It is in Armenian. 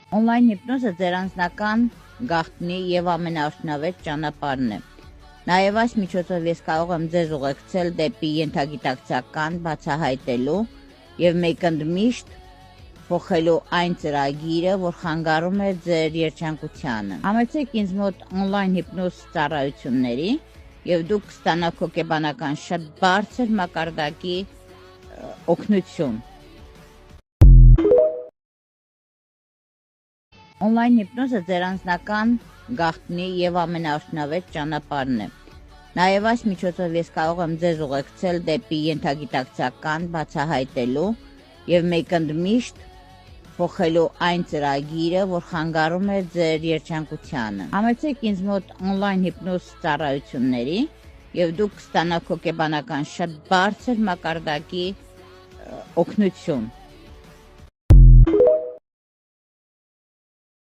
Օնլայն հիպնոզը ձեր անձնական գաղտնի և ամենաարդյունավետ ճանապարհն է։ Նաև այս միջոցով ես կարող եմ ձեզ ուղեկցել դեպի ենթագիտակցական բացահայտելու և մեկընդմիշտ փոխելու այն ծրագիրը, որ խանգարում է ձեր երջանկությանը։ Համեցեք ինձ մոտ օնլայն հիպնոզ ծառայությունների և դուք կստանաք հոգեբանական շատ բարձր մակարդակի օգնություն։ Օնլայն հիպնոզը ձեր անձնական գաղտնի և ամենաարդյունավետ ճանապարհն է։ Նաև այս միջոցով ես կարող եմ ձեզ ուղեկցել դեպի ենթագիտակցական բացահայտելու և մեկընդմիշտ փոխելու այն ծրագիրը, որ խանգարում է ձեր երջանկությանը։ Համեցեք ինձ մոտ օնլայն հիպնոզ ծառայությունների և դուք կստանաք հոգեբանական շատ բարձր մակարդակի օգնություն։